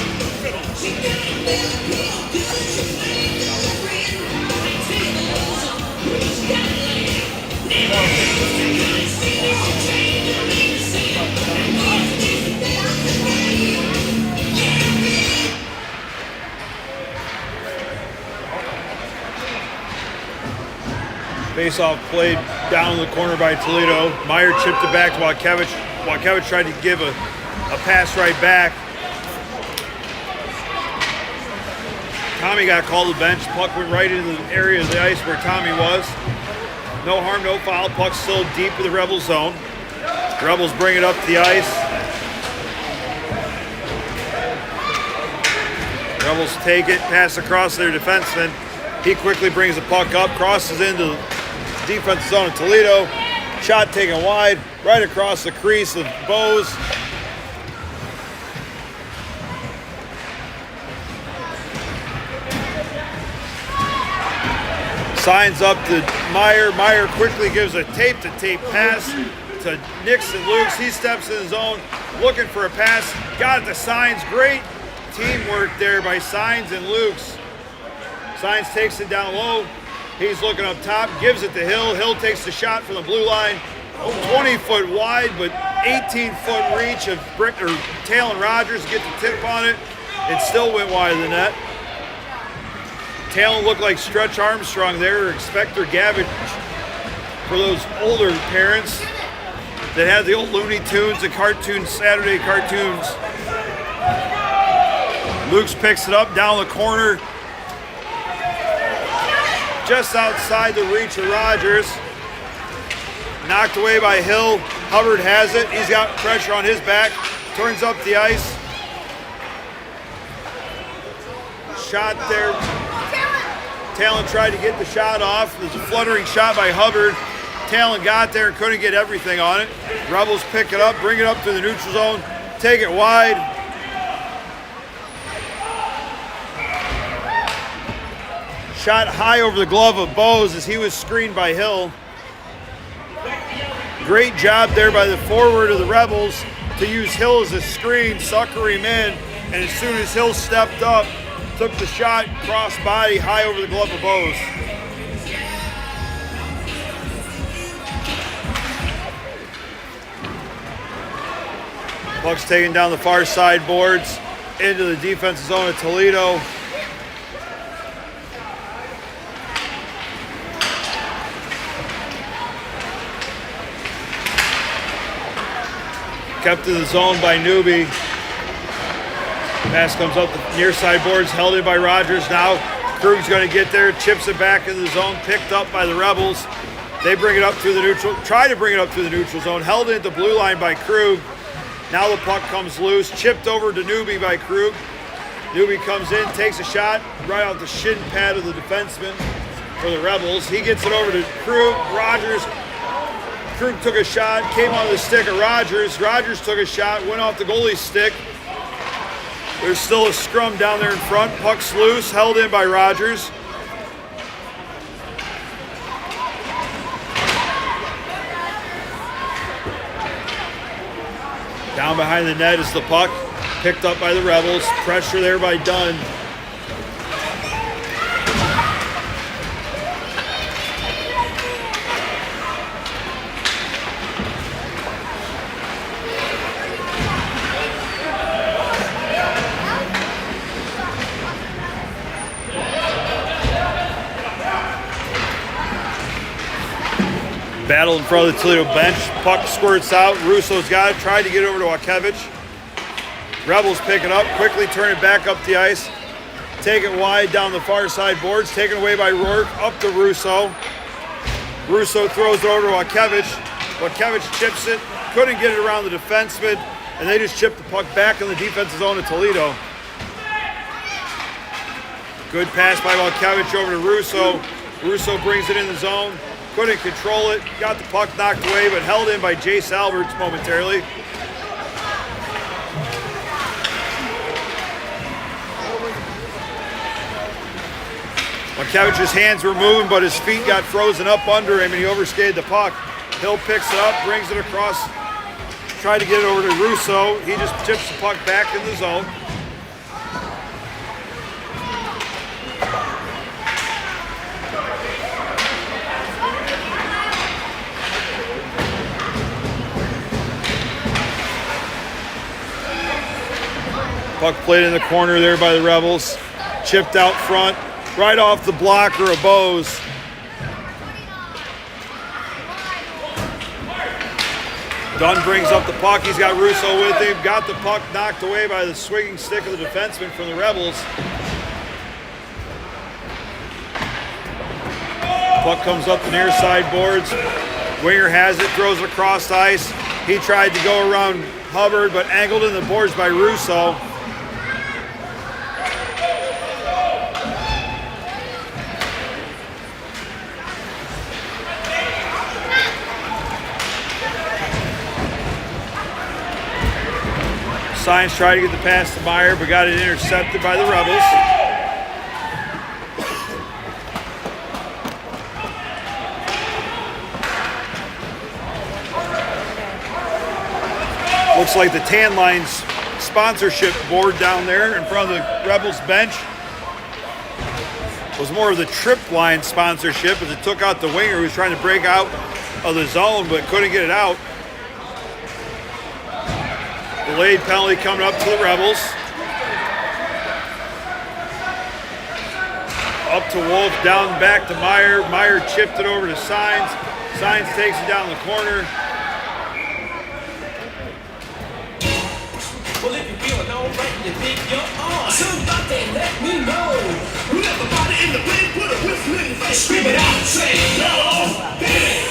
Face-off played down in the corner by Toledo. Meyer chipped it back to Wakevich. Wakevich tried to give a pass right back. Tommy got called to the bench. Puck went right into the area of the ice where Tommy was. No harm, no foul. Puck still deep in the Rebel zone. Rebels bring it up the ice. Rebels take it, pass across their defenseman. He quickly brings the puck up, crosses into the defensive zone of Toledo. Shot taken wide, right across the crease of Bose. Signs up to Meyer. Meyer quickly gives a tape-to-tape pass to Nixon Lukes. He steps in the zone, looking for a pass. Got it to Signs. Great teamwork there by Signs and Lukes. Signs takes it down low. He's looking up top, gives it to Hill. Hill takes the shot from the blue line. 20-foot wide, but 18-foot reach of Talon Rogers. Get the tip on it. It still went wide of the net. Talon looked like Stretch Armstrong there, or Inspector Gabbage for those older parents that had the old Looney Tunes, the cartoons, Saturday cartoons. Lukes picks it up down the corner, just outside the reach of Rogers. Knocked away by Hill. Hubbard has it. He's got pressure on his back. Turns up the ice. Shot there. Talon tried to get the shot off. There's a fluttering shot by Hubbard. Talon got there and couldn't get everything on it. Rebels pick it up, bring it up to the neutral zone, take it wide. Shot high over the glove of Bose as he was screened by Hill. Great job there by the forward of the Rebels to use Hill as a screen, sucker him in, and as soon as Hill stepped up, took the shot cross body high over the glove of Bose. Puck's taken down the far side boards into the defensive zone of Toledo. Kept in the zone by Newby. Pass comes up the near side boards, held in by Rogers. Now Krug's going to get there, chips it back into the zone, picked up by the Rebels. They bring it up through the neutral, try to bring it up through the neutral zone, held in at the blue line by Krug. Now the puck comes loose, chipped over to Newby by Krug. Newby comes in, takes a shot right off the shin pad of the defenseman for the Rebels. He gets it over to Krug. Krug took a shot, came on the stick of Rogers. Rogers took a shot, went off the goalie's stick. There's still a scrum down there in front. Puck's loose, held in by Rogers. Down behind the net is the puck. Picked up by the Rebels. Pressure there by Dunn. Battle in front of the Toledo bench. Puck squirts out. Russo's got it. Tried to get over to Wakevich. Rebels pick it up. Quickly turn it back up the ice. Take it wide down the far side boards. Taken away by Rourke. Up to Russo. Russo throws it over to Wakevich. Wakevich chips it. Couldn't get it around the defenseman. And they just chipped the puck back in the defensive zone of Toledo. Good pass by Wakevich over to Russo. Russo brings it in the zone. Couldn't control it, got the puck knocked away, but held in by Jace Alberts momentarily. Wakevich's hands were moving, but his feet got frozen up under him, and he overskated the puck. Hill picks it up, brings it across, tried to get it over to Russo. He just chips the puck back in the zone. Puck played in the corner there by the Rebels. Chipped out front, right off the blocker of Bose. Dunn brings up the puck. He's got Russo with him. Got the puck knocked away by the swinging stick of the defenseman from the Rebels. Puck comes up the near side boards. Winger has it, throws it across the ice. He tried to go around Hubbard, but angled in the boards by Russo. Science tried to get the pass to Meyer, but got it intercepted by the Rebels. Looks like the Tan Lines sponsorship board down there in front of the Rebels bench was more of the Trip Line sponsorship as it took out the winger who was trying to break out of the zone but couldn't get it out. Delayed penalty coming up to the Rebels. Up to Wolf, down back to Meyer. Meyer chipped it over to Sines. Sines takes it down the corner. Well, if you're feeling alright, you think you're on. Somebody let me know. Everybody in the band put a whistle in your face. Scream it out, say no. Hey,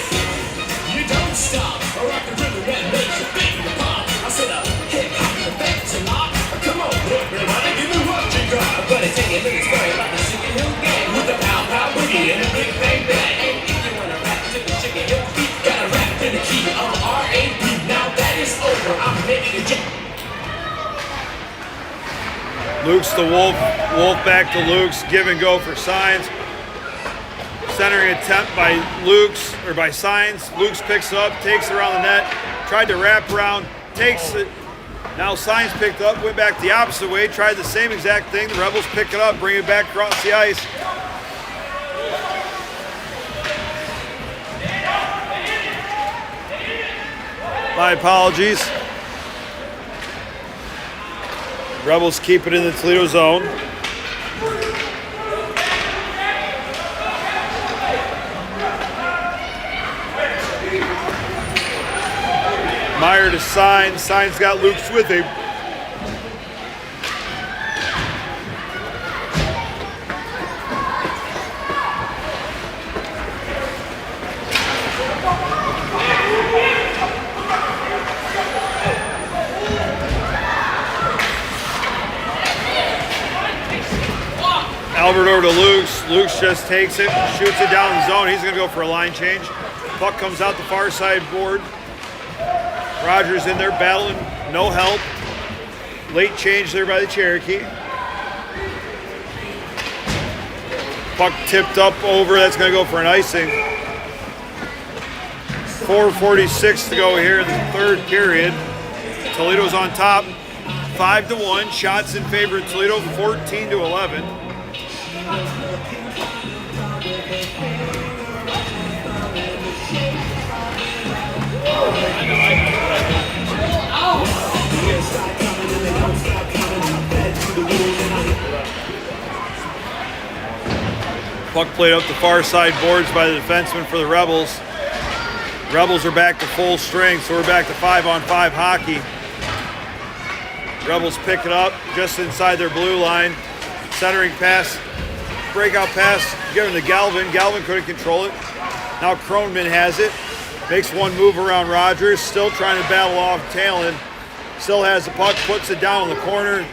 you don't stop. I rock the rhythm that makes you think the pop. I said hip hop the facts a lot. Come on, everybody, give me what you got. But it's taking minutes, very like the Chicken Hill Gang with the pow pow boogie and the big bang bang. And if you wanna rap to the Chicken Hill beat, gotta rap in the key of R.A.P. Now that is over, I'm ready to jump. Luke's to Wolf. Wolf back to Luke's. Give and go for Sines. Centering attempt by by Sines. Luke's picks it up, takes it around the net. Tried to wrap around, takes it. Now Sines picked up, went back the opposite way, tried the same exact thing. The Rebels pick it up, bring it back across the ice. My apologies. Rebels keep it in the Toledo zone. Meyer to Sines. Sines got Luke's with him. Albert over to Luke's. Luke's just takes it, shoots it down the zone. He's going to go for a line change. Puck comes out the far side board. Rogers in there battling, no help. Late change there by the Cherokee. Puck tipped up over. That's going to go for an icing. 4:46 to go here in the third period. Toledo's on top, 5-1. Shots in favor of Toledo, 14-11. Puck played up the far side boards by the defenseman for the Rebels. Rebels are back to full strength, so we're back to 5-on-5 hockey. Rebels pick it up just inside their blue line. Centering pass, breakout pass, given to Galvin. Galvin couldn't control it. Now Kronman has it. Makes one move around Rogers, still trying to battle off Talon. Still has the puck, puts it down in the corner.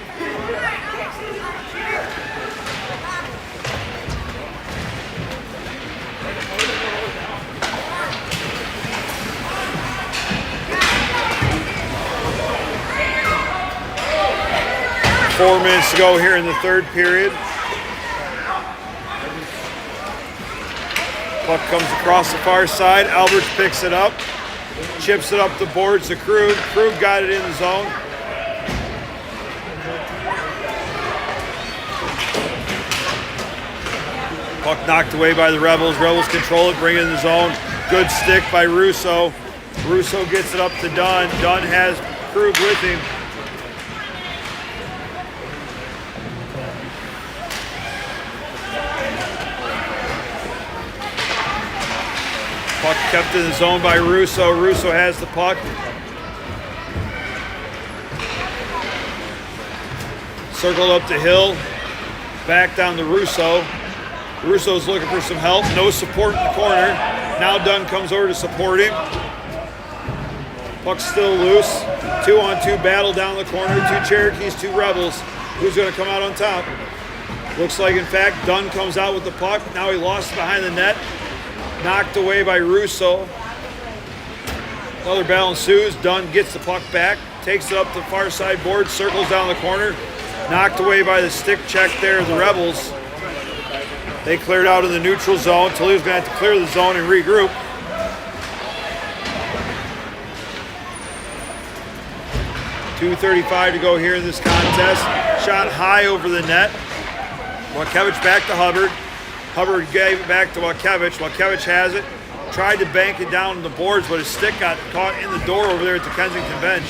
Four minutes to go here in the third period. Puck comes across the far side. Alberts picks it up. Chips it up the boards to Krug. Krug got it in the zone. Puck knocked away by the Rebels. Rebels control it, bring it in the zone. Good stick by Russo. Russo gets it up to Dunn. Dunn has Krug with him. Puck kept in the zone by Russo. Russo has the puck. Circled up to Hill. Back down to Russo. Russo's looking for some help. No support in the corner. Now Dunn comes over to support him. Puck's still loose. 2-on-2 battle down the corner. Two Cherokees, two Rebels. Who's going to come out on top? Looks like, in fact, Dunn comes out with the puck. Now he lost it behind the net. Knocked away by Russo. Another battle ensues. Dunn gets the puck back, takes it up the far side board, circles down the corner. Knocked away by the stick check there of the Rebels. They cleared out in the neutral zone. Toledo's going to have to clear the zone and regroup. .235 to go here in this contest. Shot high over the net. Wachkiewicz back to Hubbard. Hubbard gave it back to Wachkiewicz. Wachkiewicz has it. Tried to bank it down the boards, but his stick got caught in the door over there at the Kensington bench.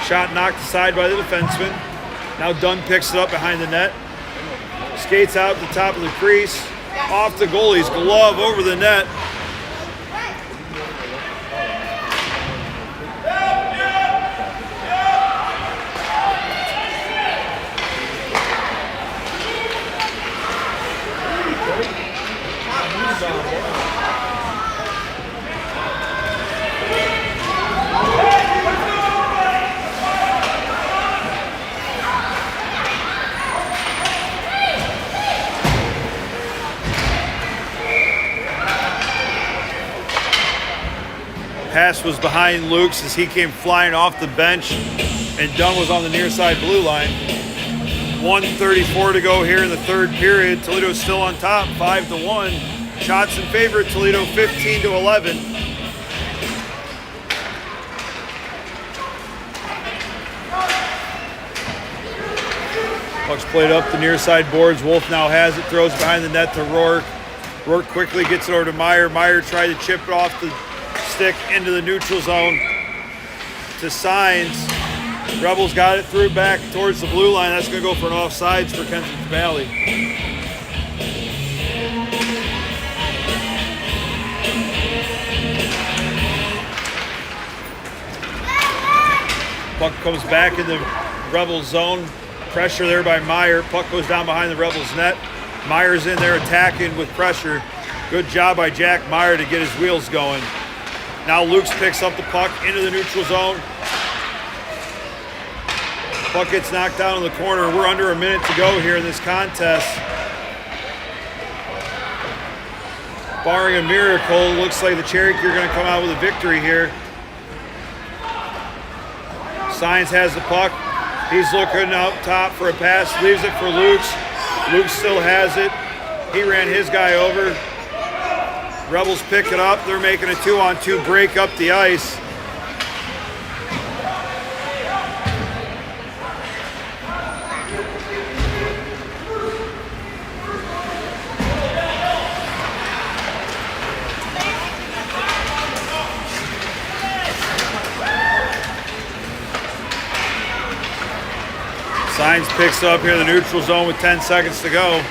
Shot knocked aside by the defenseman. Now Dunn picks it up behind the net. Skates out the top of the crease. Off the goalie's glove over the net. Pass was behind Luke's as he came flying off the bench, and Dunn was on the near side blue line. 1:34 to go here in the third period. Toledo's still on top, 5-1. Shots in favor of Toledo, 15-11. Puck's played up the near side boards. Wolf now has it, throws behind the net to Rourke. Rourke quickly gets it over to Meyer. Meyer tried to chip it off the stick into the neutral zone to Signs. Rebels got it through back towards the blue line. That's going to go for an offsides for Kensington Valley. Puck comes back in the Rebels zone. Pressure there by Meyer. Puck goes down behind the Rebels net. Meyer's in there attacking with pressure. Good job by Jack Meyer to get his wheels going. Now Lukes picks up the puck into the neutral zone. Puck gets knocked down in the corner. We're under a minute to go here in this contest. Barring a miracle, looks like the Cherokee are going to come out with a victory here. Signs has the puck. He's looking up top for a pass. Leaves it for Luke's. Luke still has it. He ran his guy over. Rebels pick it up. They're making a 2-on-2 break up the ice. Signs picks up here in the neutral zone with 10 seconds to go.